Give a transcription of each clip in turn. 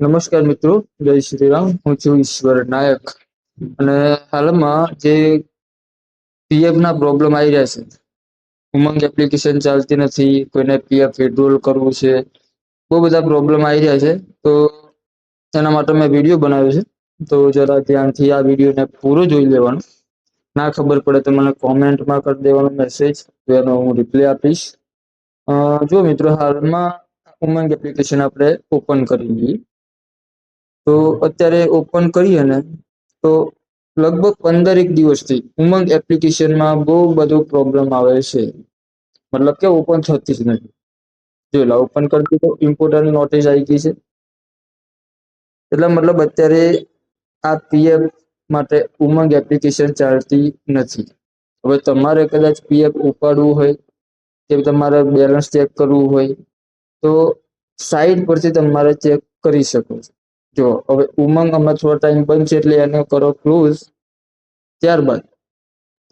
નમસ્કાર મિત્રો, જય શ્રી રામ. હું છું ઈશ્વર નાયક અને હાલમાં જે પીએફ ના પ્રોબ્લેમ આવી રહ્યા છે. ઉમંગ એપ્લિકેશન ચાલતી નથી, કોઈને પીએફ વિડ્રોલ કરવું છે, બહુ બધા પ્રોબ્લેમ આવી રહ્યા છે. તો એના માટે મેં વિડીયો બનાવ્યો છે. તો જરા ધ્યાનથી આ વિડીયોને પૂરો જોઈ લેવાનો. ના ખબર પડે તો મને કોમેન્ટમાં કરી દેવાનો મેસેજ, તો એનો હું રિપ્લાય આપીશ. જો મિત્રો, હાલમાં ઉમંગ એપ્લિકેશન આપણે ઓપન કરી લઈએ. તો અત્યારે ઓપન કરીએ ને તો લગભગ 15 દિવસથી ઉમંગ એપ્લિકેશનમાં બહુ બધો પ્રોબ્લેમ આવે છે. મતલબ કે ઓપન થતી જ નથી. જો ઓપન કરતી તો ઇમ્પોર્ટન્ટ નોટિસ આવી ગઈ છે. એટલે મતલબ અત્યારે આ પીએફ માટે ઉમંગ એપ્લિકેશન ચાલતી નથી. હવે તમારે કદાચ પીએફ ઉપાડવું હોય કે તમારે બેલેન્સ ચેક કરવું હોય તો સાઈડ પરથી તમારે ચેક કરી શકો છો. જો હવે ઉમંગ હમણાં થોડો ટાઈમ બંધ છે એટલે એને કરો ક્લોઝ. ત્યારબાદ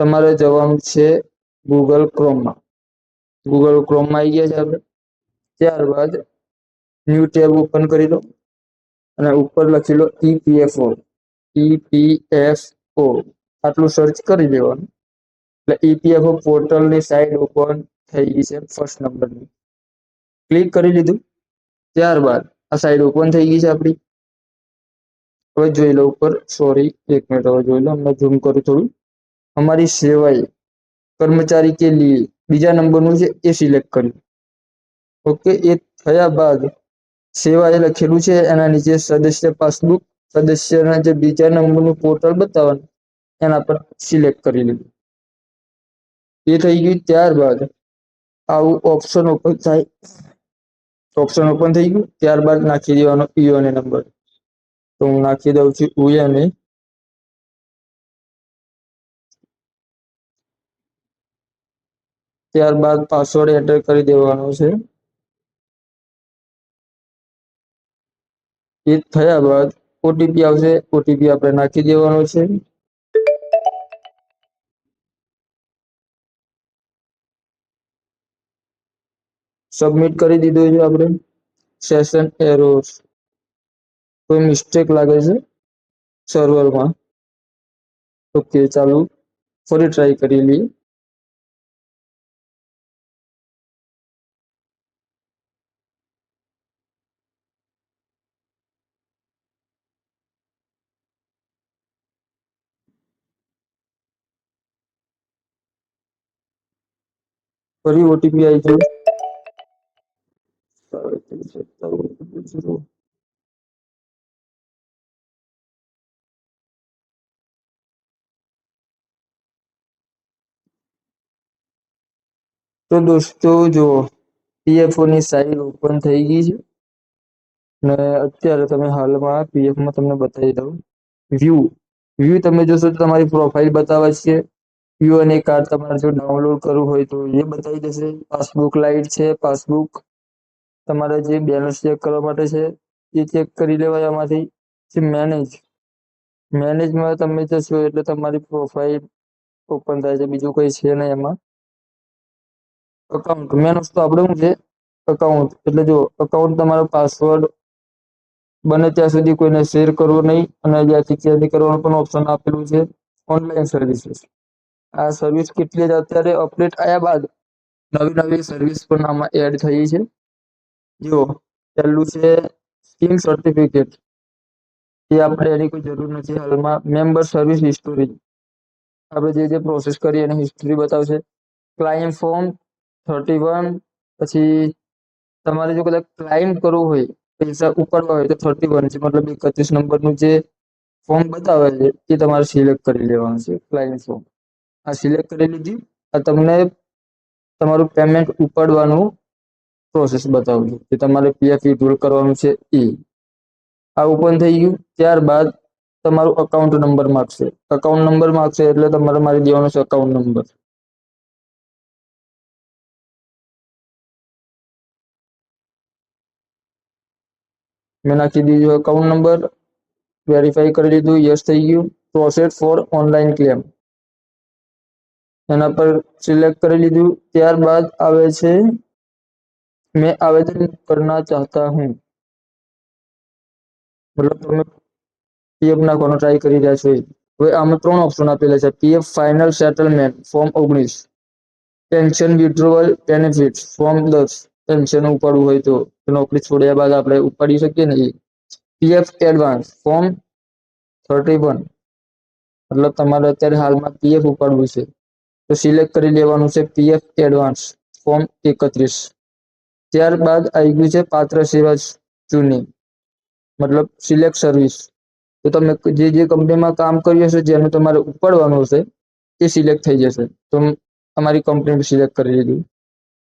તમારે જવાનું છે ગૂગલ ક્રોમમાં. ગૂગલ ક્રોમમાં આવી ગયા છે આપણે. ત્યારબાદ ન્યૂ ટેબ ઓપન કરી દો અને ઉપર લખી લો ઈપીએફઓ. ઈપીએફઓ આટલું સર્ચ કરી દેવાનું એટલે ઈપીએફઓ પોર્ટલની સાઈડ ઓપન થઈ ગઈ છે. ફર્સ્ટ નંબરની ક્લિક કરી લીધું. ત્યારબાદ આ સાઈડ ઓપન થઈ ગઈ છે આપણી. હવે જોઈ લો ઉપર, સોરી એક મિનિટ, હવે જોઈ લો, હમણાં ઝૂમ કરું થોડું. હમારી સેવાએ કર્મચારી કે લીએ બીજા નંબરનું છે એ સિલેક્ટ કર્યું. ઓકે, એ થયા બાદ સેવા એ લખેલું છે, એના નીચે સદસ્ય પાસબુક, સદસ્યના જે બીજા નંબરનું પોર્ટલ બતાવવાનું એના પર સિલેક્ટ કરી લીધું. એ થઈ ગયું. ત્યારબાદ આવું ઓપ્શન ઓપન થાય. ઓપ્શન ઓપન થઈ ગયું. ત્યારબાદ નાખી દેવાનો પીઓને નંબર. તો હું નાખી દઉં છું ઉયાને. ત્યારબાદ પાસવર્ડ એન્ટર કરી દેવાનો છે. એ થયા બાદ ઓટીપી આવશે. ઓટીપી આપણે નાખી દેવાનો છે. સબમિટ કરી દીધું છે આપણે. સેશન એરોર, કોઈ મિસ્ટેક લાગે છે સર્વરમાં. ઓકે, ચાલુ ફરી ટ્રાય કરી લઈએ. ફરી ઓટીપી આવી ગયો. તો દોસ્તો જો પીએફઓ ની સાઈડ ઓપન થઈ ગઈ છે ને અત્યારે તમે હાલમાં પીએફમાં તમને બતાવી દઉં. વ્યૂ વ્યૂ તમે જોશો તો તમારી પ્રોફાઇલ બતાવે છે. વ્યૂ અને કાર્ડ તમારે જો ડાઉનલોડ કરવું હોય તો એ બતાવી દેશે. પાસબુક લાઈટ છે. પાસબુક તમારે જે બેલેન્સ ચેક કરવા માટે છે એ ચેક કરી લેવાય આમાંથી. મેનેજ મેનેજમાં તમે જશો એટલે તમારી પ્રોફાઇલ ઓપન થાય છે. બીજું કોઈ છે નહીં એમાં. અકાઉન્ટ મેન વસ્તુ આપણે શું છે, અકાઉન્ટ. એટલે જો અકાઉન્ટ તમારો પાસવર્ડ બને ત્યાં સુધી કોઈને શેર કરવો નહીં અને જ્યાંથી ત્યાંથી કરવાનું પણ ઓપ્શન આપેલું છે. ઓનલાઈન સર્વિસીસ, આ સર્વિસ કેટલી જ અત્યારે અપડેટ આવ્યા બાદ નવી નવી સર્વિસ પણ આમાં એડ થઈ છે. જો પહેલું છે સ્કીમ સર્ટિફિકેટ. એ આપણે એની કોઈ જરૂર નથી હાલમાં. મેમ્બર સર્વિસ હિસ્ટોરી, આપણે જે પ્રોસેસ કરી એની હિસ્ટ્રી બતાવશે. ક્લાઇમ ફોર્મ 31, પછી તમારે જો કદાચ ક્લાઇમ કરવું હોય, પૈસા ઉપાડવા હોય તો 31 છે, મતલબ 31 નંબરનું જે ફોર્મ બતાવે છે એ તમારે સિલેક્ટ કરી લેવાનું છે. ક્લાઇમ ફોર્મ આ સિલેક્ટ કરી લીધી. આ તમને તમારું પેમેન્ટ ઉપાડવાનું પ્રોસેસ બતાવજો કે તમારે પીએફ વિડ્રોલ કરવાનું છે એ. આ ઓપન થઈ ગયું. ત્યારબાદ તમારું અકાઉન્ટ નંબર માંગશે. અકાઉન્ટ નંબર માંગશે એટલે તમારે મારી દેવાનો છે અકાઉન્ટ નંબર. મેં નાખી દીધું અકાઉન્ટ નંબર. વેરીફાઈ કરી લીધું. યસ થઈ ગયું. પ્રોસેસ ફોર ઓનલાઈન ક્લેમ એના પર સિલેક્ટ કરી લીધું. ત્યારબાદ આવે છે मैं आवेदन करना चाहता हूँ. મતલબ તમે પીએફ નાખવાનો ટ્રાય કરી રહ્યા છો. હવે આમાં 3 ઓપ્શન આપેલા છે. PF final settlement form 19, pension withdrawal benefits form 10, pension ઉપાડવું હોય તો નોકરી છોડ્યા બાદ આપણે ઉપાડી શકીએ ને એ. પીએફ એડવાન્સ ફોર્મ 31, મતલબ તમારે અત્યારે હાલમાં પીએફ ઉપાડવું છે તો સિલેક્ટ કરી લેવાનું છે પીએફ એડવાન્સ ફોર્મ 31. ત્યારબાદ આવી ગયું છે પાત્ર સેવા જૂની, મતલબ સિલેક્ટ સર્વિસ. તો તમે જે કંપનીમાં કામ કર્યું હશે જેનું તમારે ઉપાડવાનું હશે તે સિલેક્ટ થઈ જશે. તો તમારી કંપની સિલેક્ટ કરી લીધું.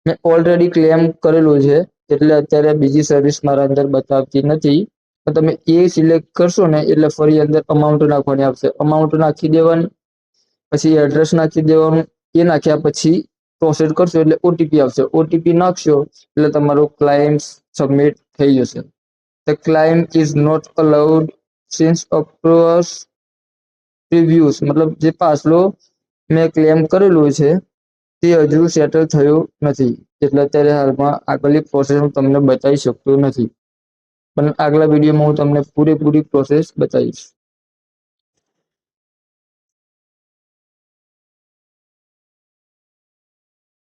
મેં ઓલરેડી ક્લેમ કરેલું છે એટલે અત્યારે બીજી સર્વિસ મારા અંદર બતાવતી નથી. તો તમે એ સિલેક્ટ કરશો ને એટલે ફરી અંદર અમાઉન્ટ નાખવાની આવશે. અમાઉન્ટ નાખી દેવાની, પછી એડ્રેસ નાખી દેવાનું. એ નાખ્યા પછી પ્રોસેસ કરશો એટલે ઓટીપી આવશે. ઓટીપી નાખશો એટલે તમારો ક્લાઇમ સબમિટ થઈ જશે. The claim is not allowed since across previews, મતલબ જે પાછલો મેં ક્લેમ કરેલું છે તે હજુ સેટલ થયું નથી, એટલે અત્યારે હાલમાં આગળની પ્રોસેસ હું તમને બતાવી શકતો નથી. પણ આગલા વિડીયોમાં હું તમને પૂરેપૂરી પ્રોસેસ બતાવીશ.